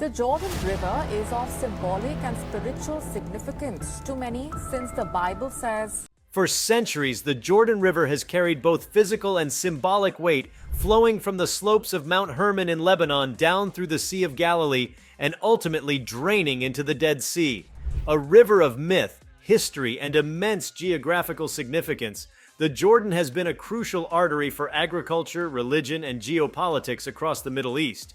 The Jordan River is of symbolic and spiritual significance to many since the Bible says, For centuries, the Jordan River has carried both physical and symbolic weight, flowing from the slopes of Mount Hermon in Lebanon down through the Sea of Galilee and ultimately draining into the Dead Sea. A river of myth, history, and immense geographical significance, the Jordan has been a crucial artery for agriculture, religion, and geopolitics across the Middle East.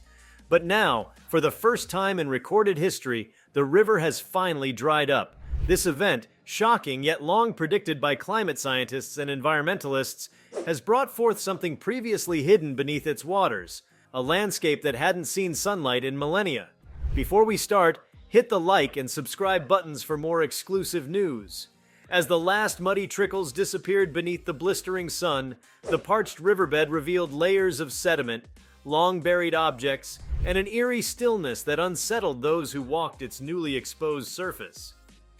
But now, for the first time in recorded history, the river has finally dried up. This event, shocking yet long predicted by climate scientists and environmentalists, has brought forth something previously hidden beneath its waters, a landscape that hadn't seen sunlight in millennia. Before we start, hit the like and subscribe buttons for more exclusive news. As the last muddy trickles disappeared beneath the blistering sun, the parched riverbed revealed layers of sediment, long-buried objects, and an eerie stillness that unsettled those who walked its newly exposed surface.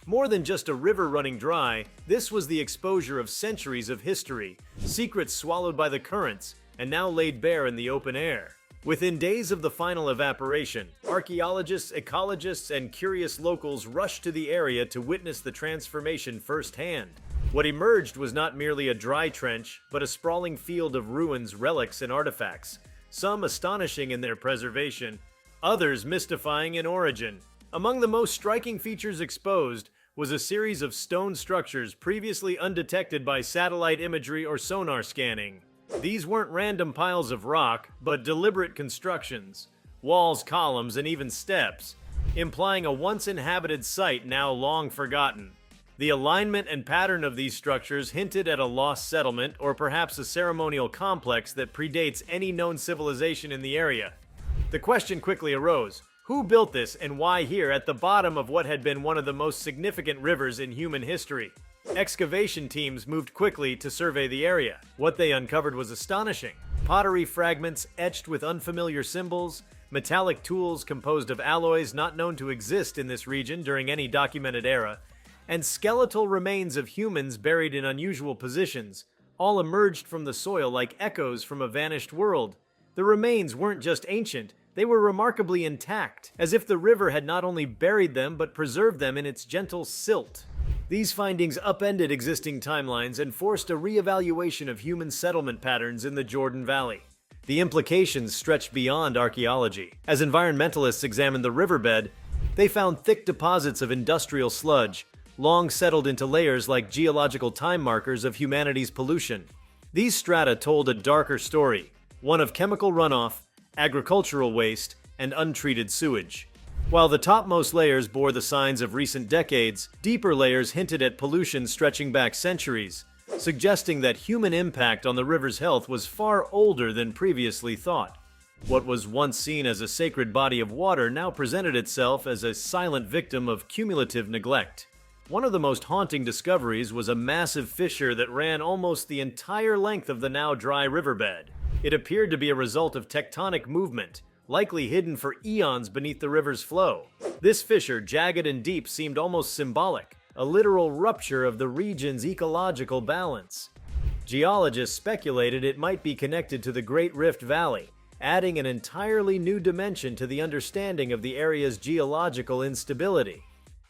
More than just a river running dry, this was the exposure of centuries of history, secrets swallowed by the currents, and now laid bare in the open air. Within days of the final evaporation, archaeologists, ecologists, and curious locals rushed to the area to witness the transformation firsthand. What emerged was not merely a dry trench, but a sprawling field of ruins, relics, and artifacts, some astonishing in their preservation, others mystifying in origin. Among the most striking features exposed was a series of stone structures previously undetected by satellite imagery or sonar scanning. These weren't random piles of rock, but deliberate constructions, walls, columns, and even steps, implying a once-inhabited site now long forgotten. The alignment and pattern of these structures hinted at a lost settlement or perhaps a ceremonial complex that predates any known civilization in the area. The question quickly arose: who built this and why here at the bottom of what had been one of the most significant rivers in human history? Excavation teams moved quickly to survey the area. What they uncovered was astonishing. Pottery fragments etched with unfamiliar symbols, metallic tools composed of alloys not known to exist in this region during any documented era, and skeletal remains of humans buried in unusual positions, all emerged from the soil like echoes from a vanished world. The remains weren't just ancient, they were remarkably intact, as if the river had not only buried them but preserved them in its gentle silt. These findings upended existing timelines and forced a re-evaluation of human settlement patterns in the Jordan Valley. The implications stretched beyond archaeology. As environmentalists examined the riverbed, they found thick deposits of industrial sludge, long settled into layers like geological time markers of humanity's pollution. These strata told a darker story, one of chemical runoff, agricultural waste, and untreated sewage. While the topmost layers bore the signs of recent decades, deeper layers hinted at pollution stretching back centuries, suggesting that human impact on the river's health was far older than previously thought. What was once seen as a sacred body of water now presented itself as a silent victim of cumulative neglect. One of the most haunting discoveries was a massive fissure that ran almost the entire length of the now dry riverbed. It appeared to be a result of tectonic movement, likely hidden for eons beneath the river's flow. This fissure, jagged and deep, seemed almost symbolic, a literal rupture of the region's ecological balance. Geologists speculated it might be connected to the Great Rift Valley, adding an entirely new dimension to the understanding of the area's geological instability.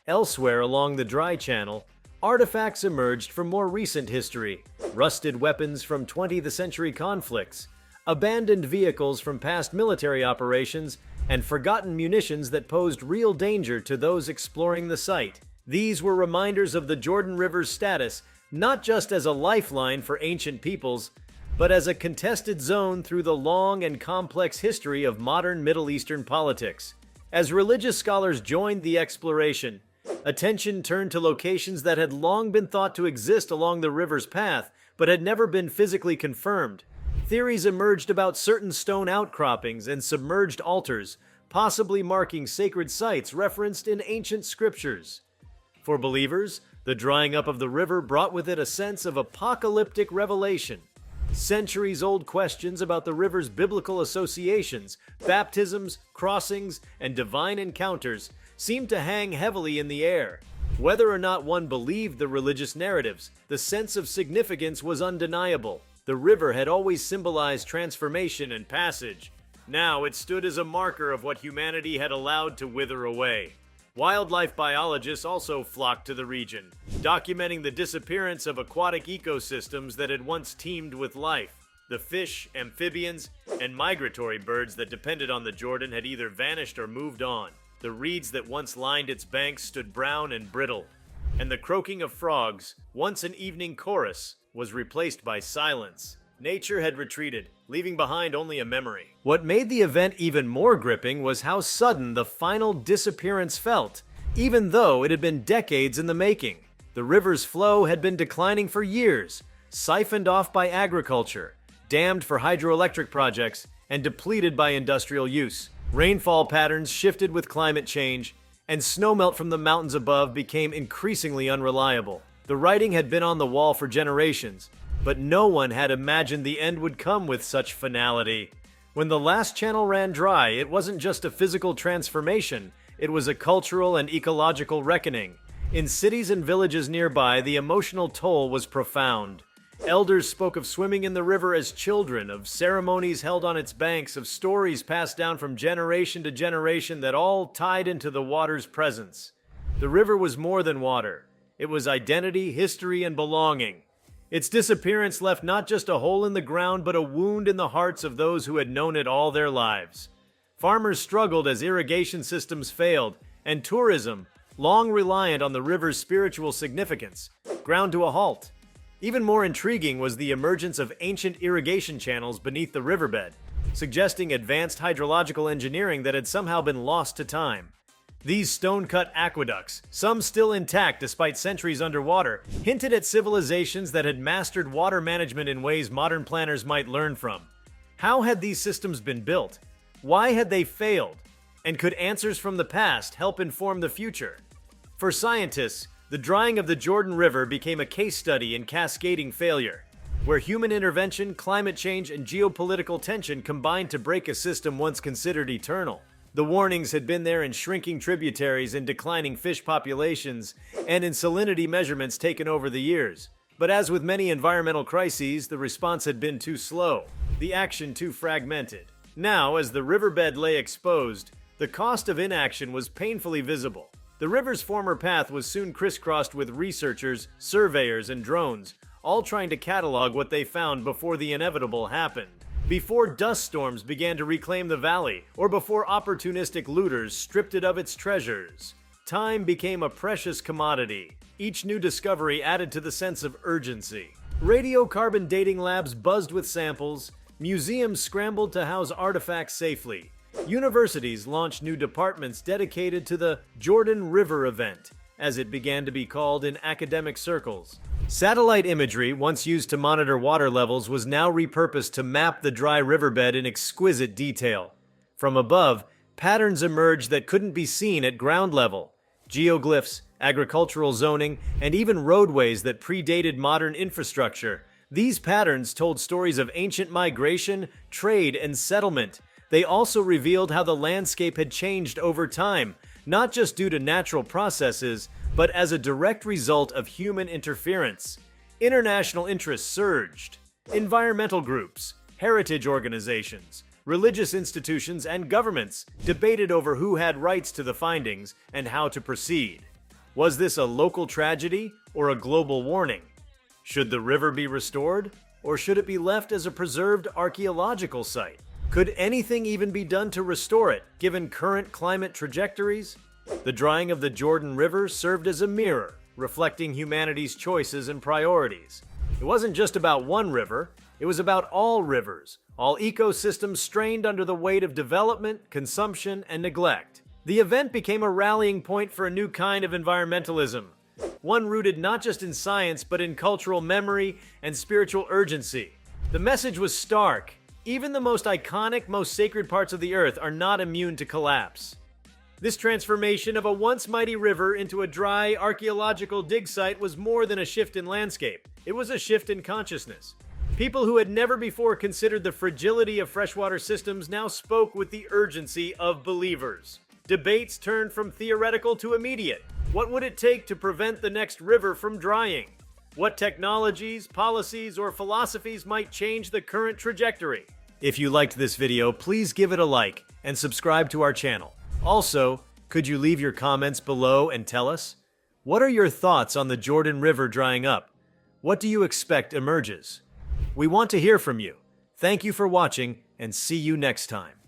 Elsewhere along the dry channel, artifacts emerged from more recent history: rusted weapons from 20th century conflicts, abandoned vehicles from past military operations, and forgotten munitions that posed real danger to those exploring the site. These were reminders of the Jordan River's status, not just as a lifeline for ancient peoples, but as a contested zone through the long and complex history of modern Middle Eastern politics. As religious scholars joined the exploration, attention turned to locations that had long been thought to exist along the river's path, but had never been physically confirmed. Theories emerged about certain stone outcroppings and submerged altars, possibly marking sacred sites referenced in ancient scriptures. For believers, the drying up of the river brought with it a sense of apocalyptic revelation. Centuries-old questions about the river's biblical associations, baptisms, crossings, and divine encounters seemed to hang heavily in the air. Whether or not one believed the religious narratives, the sense of significance was undeniable. The river had always symbolized transformation and passage, Now it stood as a marker of what humanity had allowed to wither away. Wildlife biologists also flocked to the region, documenting the disappearance of aquatic ecosystems that had once teemed with life. The fish, amphibians, and migratory birds that depended on the Jordan had either vanished or moved on. The reeds that once lined its banks stood brown and brittle, and the croaking of frogs, once an evening chorus, was replaced by silence. Nature had retreated, leaving behind only a memory. What made the event even more gripping was how sudden the final disappearance felt, even though it had been decades in the making. The river's flow had been declining for years, siphoned off by agriculture, dammed for hydroelectric projects, and depleted by industrial use. Rainfall patterns shifted with climate change, and snowmelt from the mountains above became increasingly unreliable. The writing had been on the wall for generations, but no one had imagined the end would come with such finality. When the last channel ran dry, it wasn't just a physical transformation, it was a cultural and ecological reckoning. In cities and villages nearby, the emotional toll was profound. Elders spoke of swimming in the river as children, of ceremonies held on its banks, of stories passed down from generation to generation that all tied into the water's presence. The river was more than water. It was identity, history, and belonging. Its disappearance left not just a hole in the ground, but a wound in the hearts of those who had known it all their lives. Farmers struggled as irrigation systems failed, and tourism, long reliant on the river's spiritual significance, ground to a halt. Even more intriguing was the emergence of ancient irrigation channels beneath the riverbed, suggesting advanced hydrological engineering that had somehow been lost to time. These stone-cut aqueducts, some still intact despite centuries underwater, hinted at civilizations that had mastered water management in ways modern planners might learn from. How had these systems been built? Why had they failed? And could answers from the past help inform the future? For scientists, the drying of the Jordan River became a case study in cascading failure, where human intervention, climate change, and geopolitical tension combined to break a system once considered eternal. The warnings had been there in shrinking tributaries and declining fish populations, and in salinity measurements taken over the years. But as with many environmental crises, the response had been too slow, the action too fragmented. Now, as the riverbed lay exposed, the cost of inaction was painfully visible. The river's former path was soon crisscrossed with researchers, surveyors, and drones, all trying to catalog what they found before the inevitable happened. Before dust storms began to reclaim the valley, or before opportunistic looters stripped it of its treasures. Time became a precious commodity. Each new discovery added to the sense of urgency. Radiocarbon dating labs buzzed with samples, museums scrambled to house artifacts safely. Universities launched new departments dedicated to the Jordan River event, as it began to be called in academic circles. Satellite imagery, once used to monitor water levels, was now repurposed to map the dry riverbed in exquisite detail. From above, patterns emerged that couldn't be seen at ground level. Geoglyphs, agricultural zoning, and even roadways that predated modern infrastructure. These patterns told stories of ancient migration, trade, and settlement. They also revealed how the landscape had changed over time, not just due to natural processes, but as a direct result of human interference. International interests surged. Environmental groups, heritage organizations, religious institutions, and governments debated over who had rights to the findings and how to proceed. Was this a local tragedy or a global warning? Should the river be restored, or should it be left as a preserved archaeological site? Could anything even be done to restore it, given current climate trajectories? The drying of the Jordan River served as a mirror, reflecting humanity's choices and priorities. It wasn't just about one river, it was about all rivers, all ecosystems strained under the weight of development, consumption, and neglect. The event became a rallying point for a new kind of environmentalism, one rooted not just in science but in cultural memory and spiritual urgency. The message was stark. Even the most iconic, most sacred parts of the earth are not immune to collapse. This transformation of a once mighty river into a dry, archaeological dig site was more than a shift in landscape. It was a shift in consciousness. People who had never before considered the fragility of freshwater systems now spoke with the urgency of believers. Debates turned from theoretical to immediate. What would it take to prevent the next river from drying? What technologies, policies, or philosophies might change the current trajectory? If you liked this video, please give it a like and subscribe to our channel. Also, could you leave your comments below and tell us? What are your thoughts on the Jordan River drying up? What do you expect emerges? We want to hear from you. Thank you for watching, and see you next time.